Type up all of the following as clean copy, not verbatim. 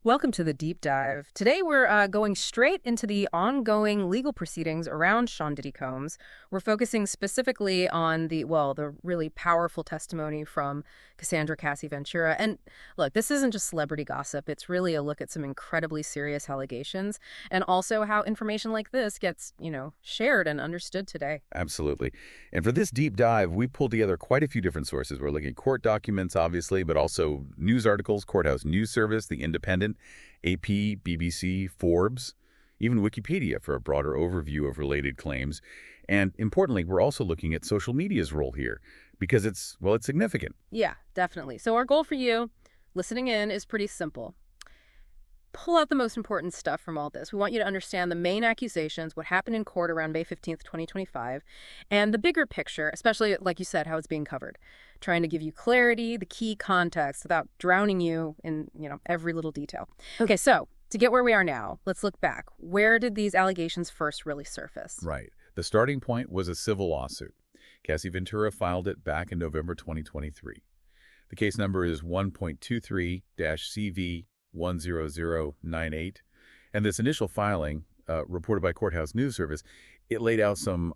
Welcome to the deep dive. Today we're going straight into the ongoing legal proceedings around Sean Diddy Combs. We're focusing specifically on the really powerful testimony from Cassie Ventura. And look, this isn't just celebrity gossip. It's really a look at some incredibly serious allegations and also how information like this gets, shared and understood today. Absolutely. And for this deep dive, we pulled together quite a few different sources. We're looking at court documents, obviously, but also news articles, Courthouse News Service, The Independent, AP, BBC, Forbes, even Wikipedia for a broader overview of related claims. And importantly, we're also looking at social media's role here because it's significant. Yeah, definitely. So our goal for you listening in is pretty simple. Pull out the most important stuff from all this. We want you to understand the main accusations, what happened in court around May 15th, 2025, and the bigger picture, especially, like you said, how it's being covered. Trying to give you clarity, the key context, without drowning you in, every little detail. Okay, so to get where we are now, let's look back. Where did these allegations first really surface? Right. The starting point was a civil lawsuit. Cassie Ventura filed it back in November 2023. The case number is 1.23-CV 10098, and this initial filing, reported by Courthouse News Service, it laid out some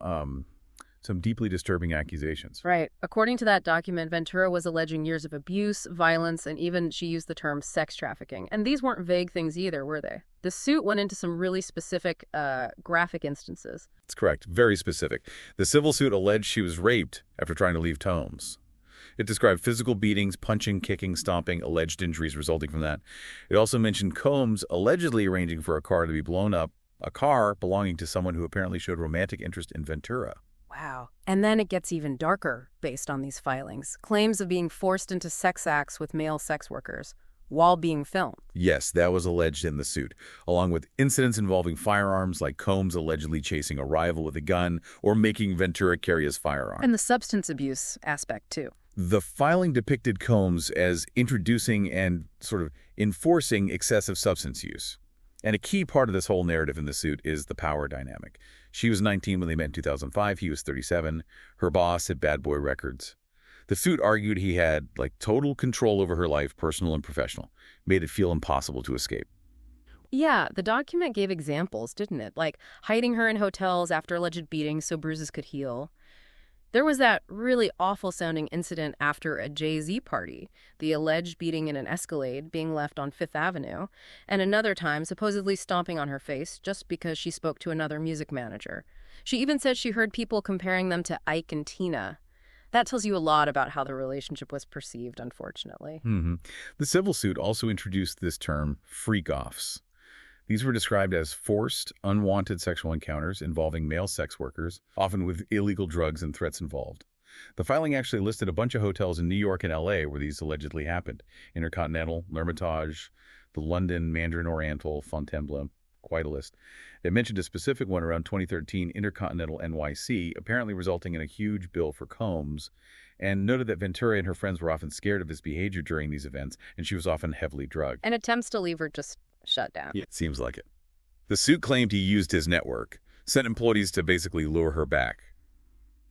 deeply disturbing accusations. Right. According to that document, Ventura was alleging years of abuse, violence, and even she used the term sex trafficking. And these weren't vague things either, were they? The suit went into some really specific, graphic instances. That's correct. Very specific. The civil suit alleged she was raped after trying to leave Combs. It described physical beatings, punching, kicking, stomping, alleged injuries resulting from that. It also mentioned Combs allegedly arranging for a car to be blown up, a car belonging to someone who apparently showed romantic interest in Ventura. Wow. And then it gets even darker based on these filings. Claims of being forced into sex acts with male sex workers while being filmed. Yes, that was alleged in the suit, along with incidents involving firearms like Combs allegedly chasing a rival with a gun or making Ventura carry his firearm. And the substance abuse aspect, too. The filing depicted Combs as introducing and sort of enforcing excessive substance use. And a key part of this whole narrative in the suit is the power dynamic. She was 19 when they met in 2005. He was 37. Her boss had bad boy records. The suit argued he had, total control over her life, personal and professional, made it feel impossible to escape. Yeah, the document gave examples, didn't it? Like hiding her in hotels after alleged beatings so bruises could heal. There was that really awful-sounding incident after a Jay-Z party, the alleged beating in an Escalade being left on Fifth Avenue, and another time supposedly stomping on her face just because she spoke to another music manager. She even said she heard people comparing them to Ike and Tina. That tells you a lot about how the relationship was perceived, unfortunately. The civil suit also introduced this term, freak-offs. These were described as forced, unwanted sexual encounters involving male sex workers, often with illegal drugs and threats involved. The filing actually listed a bunch of hotels in New York and L.A. where these allegedly happened. Intercontinental, L'Hermitage, the London, Mandarin Oriental, Fontainebleau, quite a list. It mentioned a specific one around 2013, Intercontinental NYC, apparently resulting in a huge bill for Combs, and noted that Ventura and her friends were often scared of his behavior during these events, and she was often heavily drugged. And attempts to leave were just shut down. Yeah, it seems like it. The suit claimed he used his network, sent employees to basically lure her back.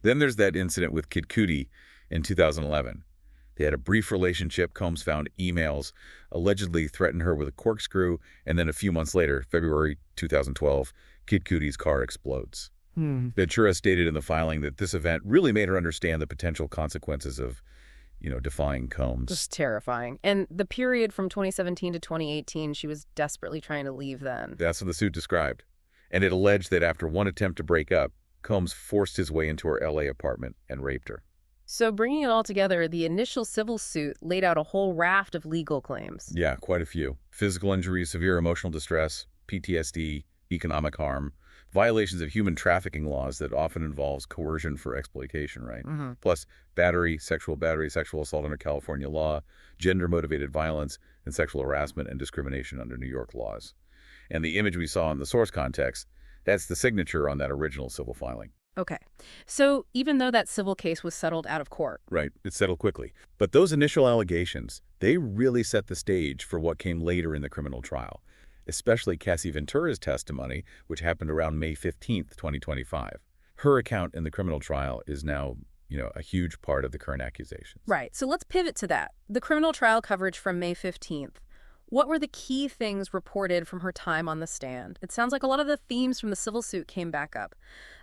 Then there's that incident with Kid Cudi in 2011. They had a brief relationship. Combs found emails, allegedly threatened her with a corkscrew, and then a few months later, February 2012, Kid Cudi's car explodes. Ventura stated in the filing that this event really made her understand the potential consequences of defying Combs. Just terrifying. And the period from 2017 to 2018, she was desperately trying to leave then. That's what the suit described. And it alleged that after one attempt to break up, Combs forced his way into her L.A. apartment and raped her. So bringing it all together, the initial civil suit laid out a whole raft of legal claims. Yeah, quite a few. Physical injuries, severe emotional distress, PTSD, economic harm, violations of human trafficking laws that often involves coercion for exploitation, right? Plus sexual assault under California law, gender-motivated violence, and sexual harassment and discrimination under New York laws. And the image we saw in the source context, that's the signature on that original civil filing. Okay. So even though that civil case was settled out of court. Right. It settled quickly. But those initial allegations, they really set the stage for what came later in the criminal trial, especially Cassie Ventura's testimony, which happened around May 15th, 2025. Her account in the criminal trial is now, a huge part of the current accusations. Right. So let's pivot to that. The criminal trial coverage from May 15th. What were the key things reported from her time on the stand? It sounds like a lot of the themes from the civil suit came back up.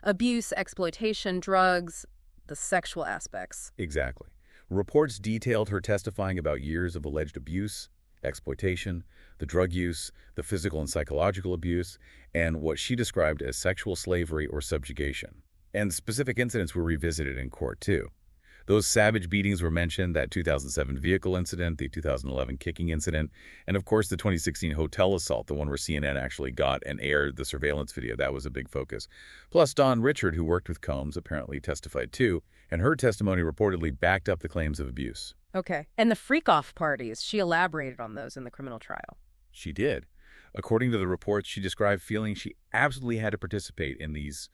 Abuse, exploitation, drugs, the sexual aspects. Exactly. Reports detailed her testifying about years of alleged abuse, exploitation, the drug use, the physical and psychological abuse, and what she described as sexual slavery or subjugation. And specific incidents were revisited in court, too. Those savage beatings were mentioned, that 2007 vehicle incident, the 2011 kicking incident, and of course the 2016 hotel assault, the one where CNN actually got and aired the surveillance video. That was a big focus. Plus, Dawn Richard, who worked with Combs, apparently testified too, and her testimony reportedly backed up the claims of abuse. Okay. And the freak-off parties, she elaborated on those in the criminal trial. She did. According to the reports, she described feeling she absolutely had to participate in these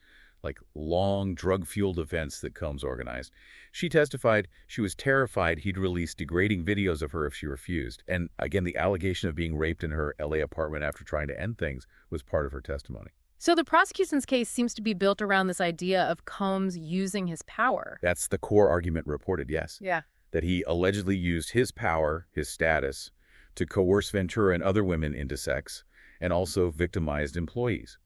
long, drug-fueled events that Combs organized. She testified she was terrified he'd release degrading videos of her if she refused. And again, the allegation of being raped in her LA apartment after trying to end things was part of her testimony. So the prosecution's case seems to be built around this idea of Combs using his power. That's the core argument reported, yes. Yeah. That he allegedly used his power, his status, to coerce Ventura and other women into sex, and also victimized employees.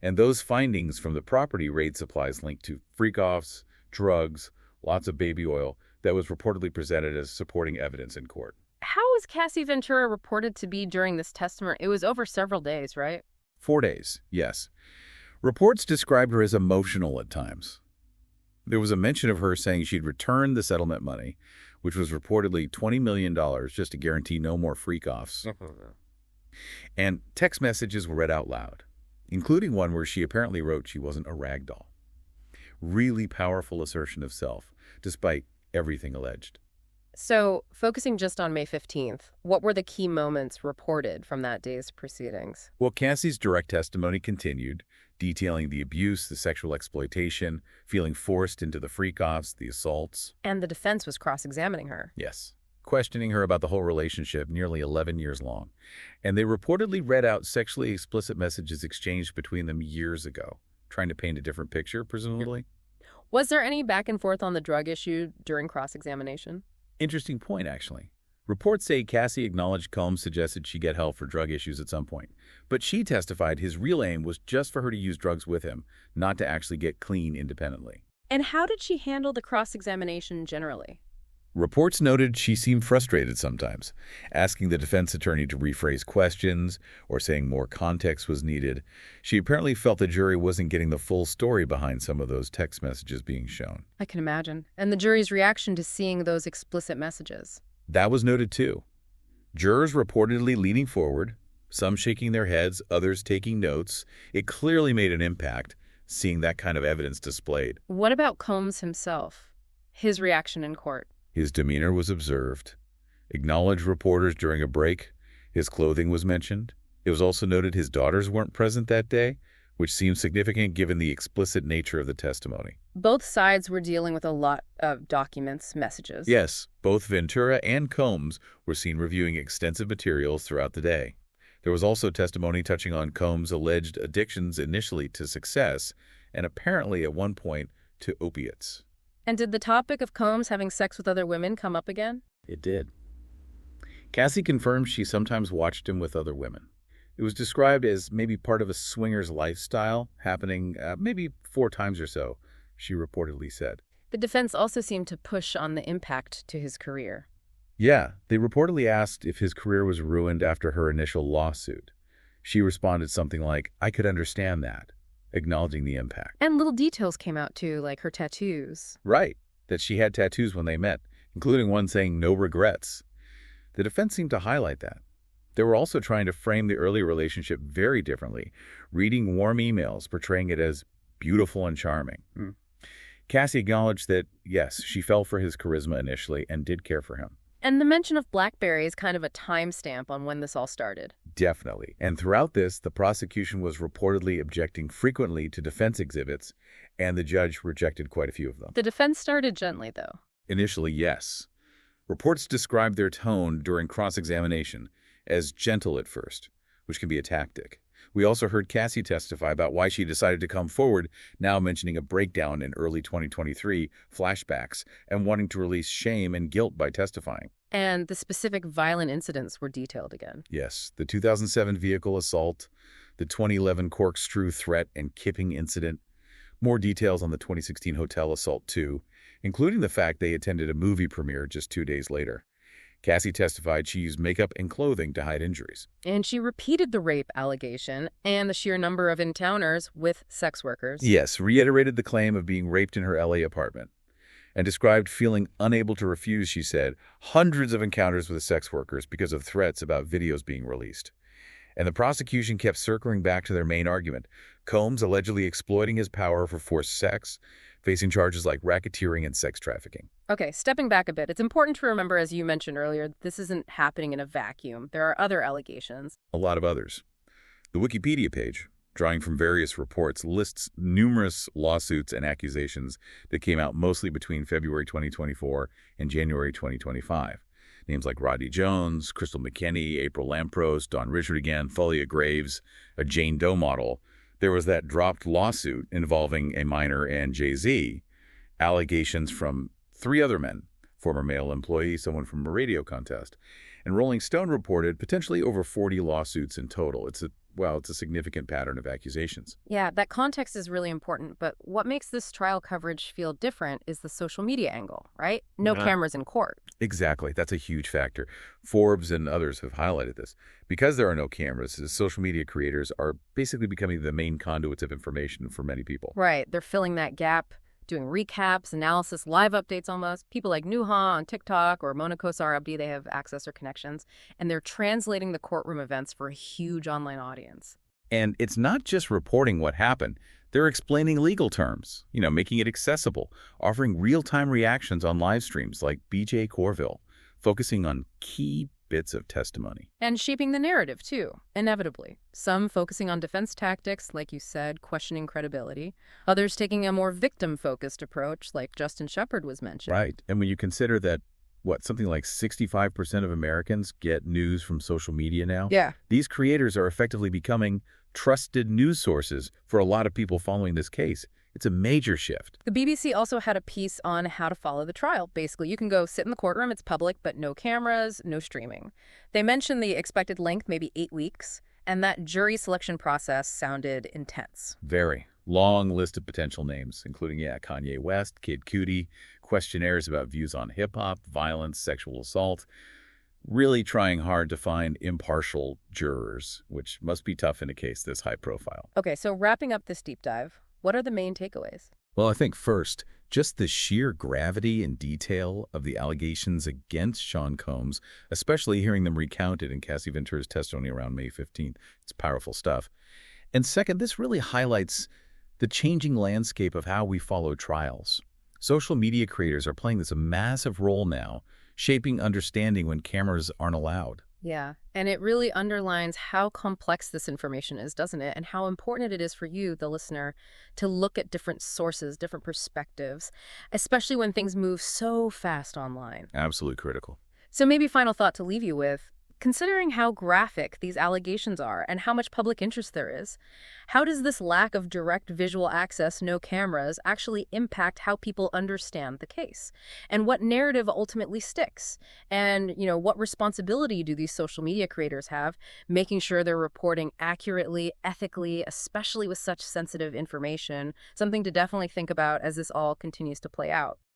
And those findings from the property raid supplies linked to freak-offs, drugs, lots of baby oil, that was reportedly presented as supporting evidence in court. How was Cassie Ventura reported to be during this testimony? It was over several days, right? 4 days, yes. Reports described her as emotional at times. There was a mention of her saying she'd returned the settlement money, which was reportedly $20 million just to guarantee no more freak-offs. And text messages were read out loud, including one where she apparently wrote she wasn't a rag doll. Really powerful assertion of self, despite everything alleged. So, focusing just on May 15th, what were the key moments reported from that day's proceedings? Well, Cassie's direct testimony continued, detailing the abuse, the sexual exploitation, feeling forced into the freak-offs, the assaults. And the defense was cross-examining her. Yes, questioning her about the whole relationship, nearly 11 years long. And they reportedly read out sexually explicit messages exchanged between them years ago, trying to paint a different picture, presumably. Was there any back and forth on the drug issue during cross-examination? Interesting point, actually. Reports say Cassie acknowledged Combs suggested she get help for drug issues at some point. But she testified his real aim was just for her to use drugs with him, not to actually get clean independently. And how did she handle the cross-examination generally? Reports noted she seemed frustrated sometimes, asking the defense attorney to rephrase questions or saying more context was needed. She apparently felt the jury wasn't getting the full story behind some of those text messages being shown. I can imagine. And the jury's reaction to seeing those explicit messages. That was noted too. Jurors reportedly leaning forward, some shaking their heads, others taking notes. It clearly made an impact, seeing that kind of evidence displayed. What about Combs himself? His reaction in court? His demeanor was observed. Acknowledged reporters during a break. His clothing was mentioned. It was also noted his daughters weren't present that day, which seems significant given the explicit nature of the testimony. Both sides were dealing with a lot of documents, messages. Yes, both Ventura and Combs were seen reviewing extensive materials throughout the day. There was also testimony touching on Combs' alleged addictions initially to success and apparently at one point to opiates. And did the topic of Combs having sex with other women come up again? It did. Cassie confirmed she sometimes watched him with other women. It was described as maybe part of a swinger's lifestyle, happening maybe 4 times or so, she reportedly said. The defense also seemed to push on the impact to his career. Yeah, they reportedly asked if his career was ruined after her initial lawsuit. She responded something like, "I could understand that," acknowledging the impact. And little details came out too, like her tattoos. Right, that she had tattoos when they met, including one saying "no regrets." The defense seemed to highlight that. They were also trying to frame the early relationship very differently, reading warm emails, portraying it as beautiful and charming. Cassie acknowledged that, yes, she fell for his charisma initially and did care for him. And the mention of BlackBerry is kind of a timestamp on when this all started. Definitely. And throughout this, the prosecution was reportedly objecting frequently to defense exhibits, and the judge rejected quite a few of them. The defense started gently, though. Initially, yes. Reports described their tone during cross-examination as gentle at first, which can be a tactic. We also heard Cassie testify about why she decided to come forward, now mentioning a breakdown in early 2023, flashbacks, and wanting to release shame and guilt by testifying. And the specific violent incidents were detailed again. Yes, the 2007 vehicle assault, the 2011 corkscrew threat and kipping incident, more details on the 2016 hotel assault too, including the fact they attended a movie premiere just 2 days later. Cassie testified she used makeup and clothing to hide injuries. And she repeated the rape allegation and the sheer number of encounters with sex workers. Yes, reiterated the claim of being raped in her LA apartment, and described feeling unable to refuse, she said, hundreds of encounters with sex workers because of threats about videos being released. And the prosecution kept circling back to their main argument, Combs allegedly exploiting his power for forced sex, facing charges like racketeering and sex trafficking. Okay, stepping back a bit, it's important to remember, as you mentioned earlier, this isn't happening in a vacuum. There are other allegations. A lot of others. The Wikipedia page, drawing from various reports, lists numerous lawsuits and accusations that came out mostly between February 2024 and January 2025. Names like Rodney Jones, Crystal McKinney, April Lampros, Don Richard again, Thalia Graves, a Jane Doe model. There was that dropped lawsuit involving a minor and Jay-Z, allegations from 3 other men, former male employee, someone from a radio contest. And Rolling Stone reported potentially over 40 lawsuits in total. It's a significant pattern of accusations. Yeah, that context is really important, but what makes this trial coverage feel different is the social media angle, right? No cameras in court. Exactly. That's a huge factor. Forbes and others have highlighted this. Because there are no cameras, the social media creators are basically becoming the main conduits of information for many people. Right. They're filling that gap, doing recaps, analysis, live updates almost. People like Nuha on TikTok or Mona Kosar Abdi, they have access or connections, and they're translating the courtroom events for a huge online audience. And it's not just reporting what happened. They're explaining legal terms, making it accessible, offering real-time reactions on live streams like BJ Corville, focusing on key bits of testimony. And shaping the narrative, too, inevitably. Some focusing on defense tactics, like you said, questioning credibility. Others taking a more victim-focused approach, like Justin Shepard was mentioned. Right. And when you consider that, something like 65% of Americans get news from social media now? Yeah. These creators are effectively becoming trusted news sources for a lot of people following this case. It's a major shift. The BBC also had a piece on how to follow the trial. Basically, you can go sit in the courtroom, it's public, but no cameras, no streaming. They mentioned the expected length, maybe 8 weeks, and that jury selection process sounded intense. Very. Long list of potential names, including, Kanye West, Kid Cudi, questionnaires about views on hip-hop, violence, sexual assault. Really trying hard to find impartial jurors, which must be tough in a case this high profile. Okay, so wrapping up this deep dive, what are the main takeaways? Well, I think first, just the sheer gravity and detail of the allegations against Sean Combs, especially hearing them recounted in Cassie Ventura's testimony around May 15th. It's powerful stuff. And second, this really highlights the changing landscape of how we follow trials. Social media creators are playing this massive role now, shaping understanding when cameras aren't allowed. Yeah, and it really underlines how complex this information is, doesn't it? And how important it is for you, the listener, to look at different sources, different perspectives, especially when things move so fast online. Absolutely critical. So maybe final thought to leave you with, considering how graphic these allegations are and how much public interest there is, how does this lack of direct visual access, no cameras, actually impact how people understand the case? And what narrative ultimately sticks? And, what responsibility do these social media creators have, making sure they're reporting accurately, ethically, especially with such sensitive information? Something to definitely think about as this all continues to play out.